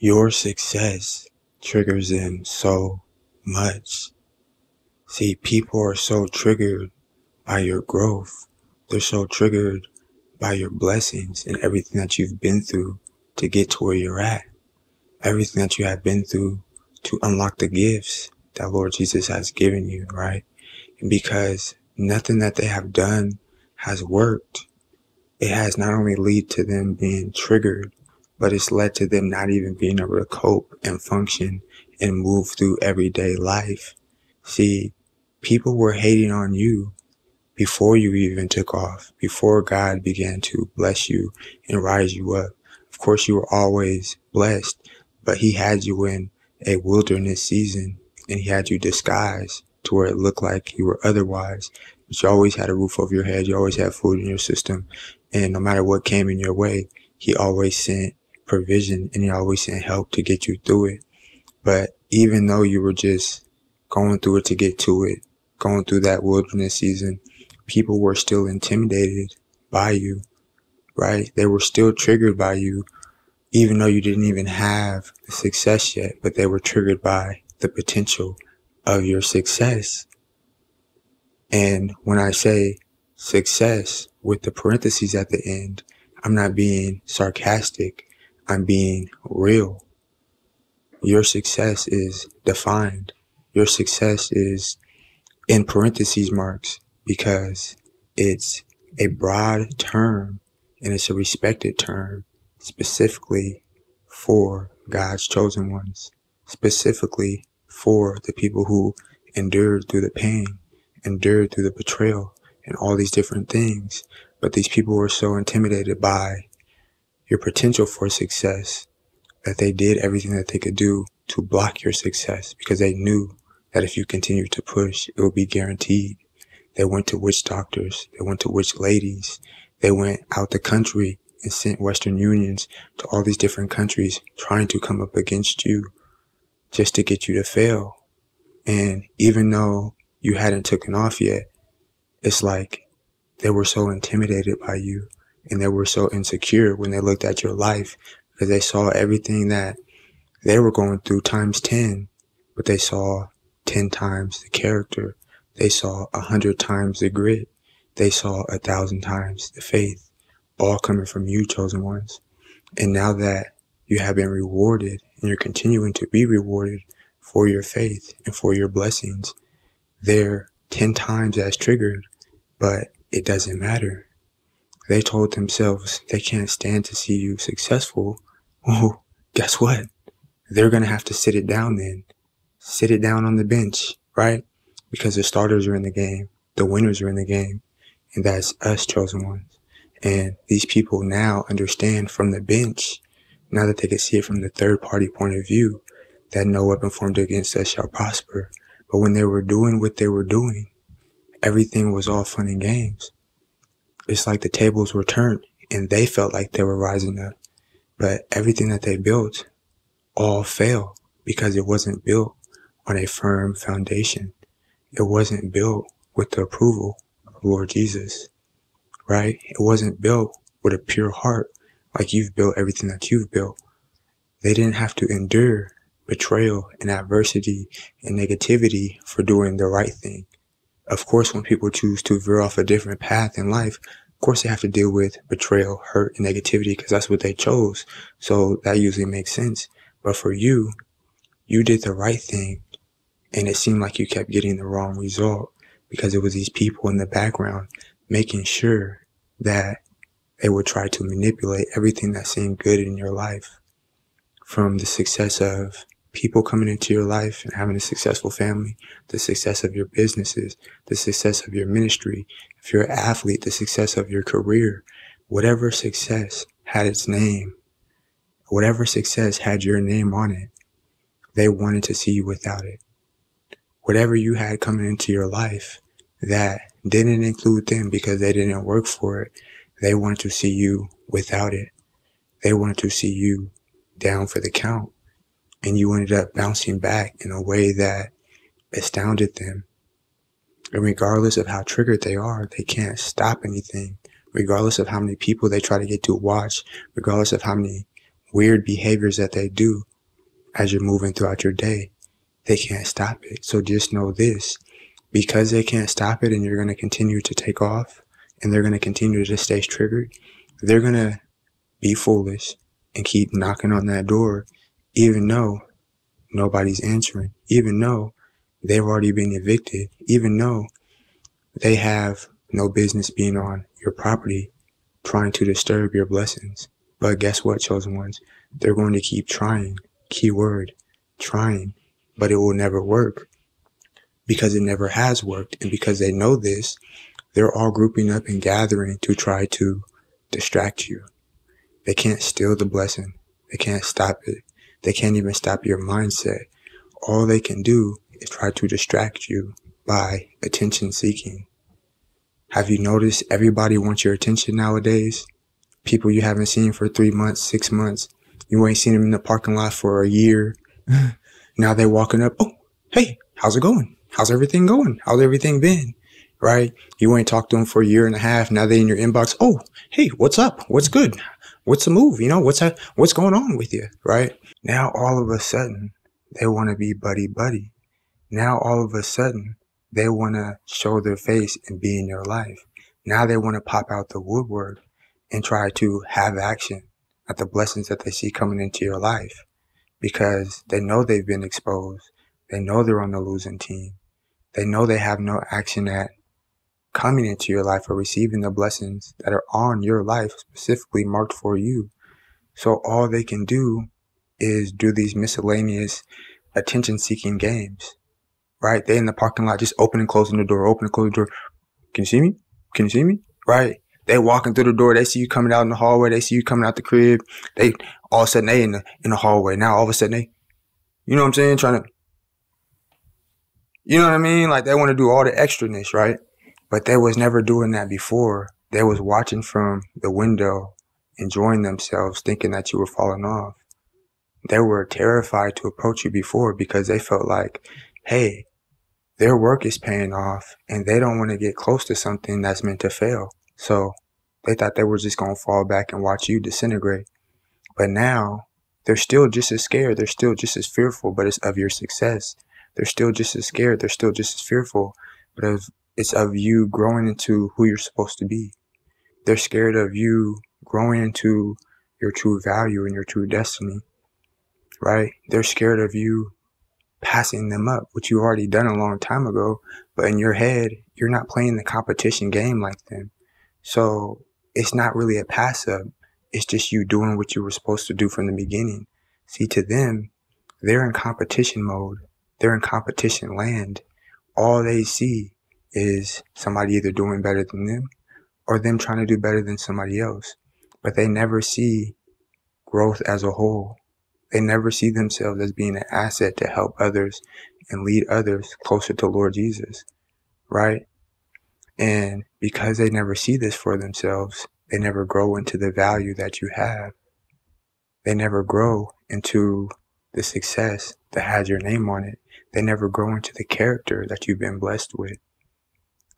Your success triggers them so much. See, people are so triggered by your growth. They're so triggered by your blessings and everything that you've been through to get to where you're at. Everything that you have been through to unlock the gifts that Lord Jesus has given you, right? And because nothing that they have done has worked, it has not only led to them being triggered, but it's led to them not even being able to cope and function and move through everyday life. See, people were hating on you before you even took off, before God began to bless you and rise you up. Of course, you were always blessed, but he had you in a wilderness season and he had you disguised to where it looked like you were otherwise. But you always had a roof over your head. You always had food in your system. And no matter what came in your way, he always sent provision and he always sent help to get you through it. But even though you were just going through it to get to it, going through that wilderness season, people were still intimidated by you, right? They were still triggered by you, even though you didn't even have the success yet, but they were triggered by the potential of your success. And when I say success with the parentheses at the end, I'm not being sarcastic. I'm being real. Your success is defined. Your success is in parentheses marks because it's a broad term and it's a respected term specifically for God's chosen ones, specifically for the people who endured through the pain, endured through the betrayal and all these different things. But these people were so intimidated by your potential for success that they did everything that they could do to block your success because they knew that if you continued to push, it would be guaranteed. They went to witch doctors. They went to witch ladies. They went out the country and sent Western unions to all these different countries trying to come up against you just to get you to fail. And even though you hadn't taken off yet, it's like they were so intimidated by you and they were so insecure when they looked at your life because they saw everything that they were going through times 10, but they saw 10 times the character. They saw 100 times the grit. They saw 1,000 times the faith, all coming from you, chosen ones. And now that you have been rewarded and you're continuing to be rewarded for your faith and for your blessings, they're 10 times as triggered, but it doesn't matter. They told themselves they can't stand to see you successful. Well, guess what? They're going to have to sit it down then. Sit it down on the bench, right? Because the starters are in the game. The winners are in the game. And that's us, chosen ones. And these people now understand from the bench, now that they can see it from the third party point of view, that no weapon formed against us shall prosper. But when they were doing what they were doing, everything was all fun and games. It's like the tables were turned and they felt like they were rising up. But everything that they built all failed because it wasn't built on a firm foundation. It wasn't built with the approval of Lord Jesus, right? It wasn't built with a pure heart like you've built everything that you've built. They didn't have to endure betrayal and adversity and negativity for doing the right thing. Of course, when people choose to veer off a different path in life, of course they have to deal with betrayal, hurt, and negativity because that's what they chose. So that usually makes sense. But for you, you did the right thing. And it seemed like you kept getting the wrong result because it was these people in the background making sure that they would try to manipulate everything that seemed good in your life. From the success of people coming into your life and having a successful family, the success of your businesses, the success of your ministry, if you're an athlete, the success of your career, whatever success had its name, whatever success had your name on it, they wanted to see you without it. Whatever you had coming into your life that didn't include them because they didn't work for it, they wanted to see you without it. They wanted to see you down for the count. And you ended up bouncing back in a way that astounded them. And regardless of how triggered they are, they can't stop anything. Regardless of how many people they try to get to watch, regardless of how many weird behaviors that they do, as you're moving throughout your day. They can't stop it. So just know this, because they can't stop it and you're going to continue to take off and they're going to continue to stay triggered, they're going to be foolish and keep knocking on that door, even though nobody's answering, even though they've already been evicted, even though they have no business being on your property trying to disturb your blessings. But guess what, chosen ones? They're going to keep trying. Keyword, trying. But it will never work, because it never has worked. And because they know this, they're all grouping up and gathering to try to distract you. They can't steal the blessing. They can't stop it. They can't even stop your mindset. All they can do is try to distract you by attention seeking. Have you noticed everybody wants your attention nowadays? People you haven't seen for 3 months, 6 months. You ain't seen them in the parking lot for a year. Now they're walking up. Oh, hey, how's it going? How's everything going? How's everything been? Right? You ain't talked to them for a year and a half. Now they're in your inbox. Oh, hey, what's up? What's good? What's the move? You know, what's going on with you? Right? Now all of a sudden they want to be buddy. Now all of a sudden they want to show their face and be in your life. Now they want to pop out the woodwork and try to have action at the blessings that they see coming into your life, because they know they've been exposed. They know they're on the losing team. They know they have no action at coming into your life or receiving the blessings that are on your life, specifically marked for you. So all they can do is do these miscellaneous attention-seeking games, right? They in the parking lot just open and closing the door, open and closing the door. Can you see me? Can you see me? Right? They walking through the door. They see you coming out in the hallway. They see you coming out the crib. They all of a sudden they in the hallway. Now all of a sudden they, you know what I'm saying? Trying to, you know what I mean? Like they want to do all the extraness, right? But they was never doing that before. They was watching from the window, enjoying themselves, thinking that you were falling off. They were terrified to approach you before because they felt like, hey, their work is paying off and they don't want to get close to something that's meant to fail. So they thought they were just going to fall back and watch you disintegrate. But now they're still just as scared. They're still just as fearful, but it's of your success. They're still just as scared. They're still just as fearful, but it's of you growing into who you're supposed to be. They're scared of you growing into your true value and your true destiny, right? They're scared of you passing them up, which you already done a long time ago, but in your head, you're not playing the competition game like them. So it's not really a pass up. It's just you doing what you were supposed to do from the beginning. See, to them, they're in competition mode. They're in competition land. All they see is somebody either doing better than them or them trying to do better than somebody else. But they never see growth as a whole. They never see themselves as being an asset to help others and lead others closer to Lord Jesus, right? And because they never see this for themselves, they never grow into the value that you have. They never grow into the success that has your name on it. They never grow into the character that you've been blessed with.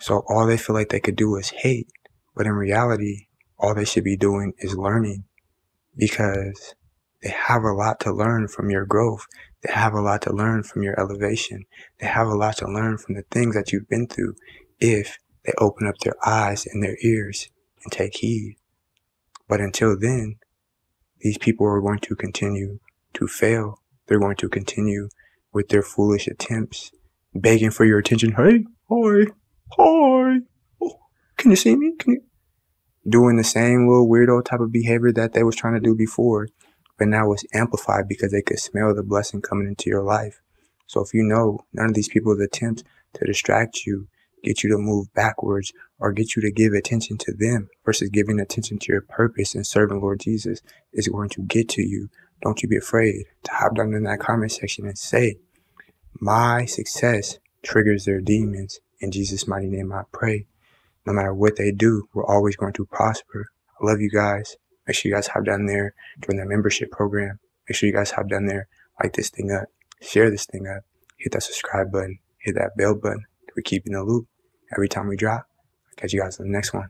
So all they feel like they could do is hate. But in reality, all they should be doing is learning, because they have a lot to learn from your growth. They have a lot to learn from your elevation. They have a lot to learn from the things that you've been through if they open up their eyes and their ears and take heed. But until then, these people are going to continue to fail. They're going to continue with their foolish attempts, begging for your attention. Hey, hi, oh, can you see me? Doing the same little weirdo type of behavior that they was trying to do before, but now it's amplified because they could smell the blessing coming into your life. So if you know none of these people's attempts to distract you, get you to move backwards, or get you to give attention to them versus giving attention to your purpose and serving Lord Jesus is going to get to you, don't you be afraid to hop down in that comment section and say, my success triggers their demons. In Jesus' mighty name I pray. No matter what they do, we're always going to prosper. I love you guys. Make sure you guys hop down there, join the membership program. Make sure you guys hop down there, like this thing up, share this thing up, hit that subscribe button, hit that bell button. We keep in the loop every time we drop. I'll catch you guys in the next one.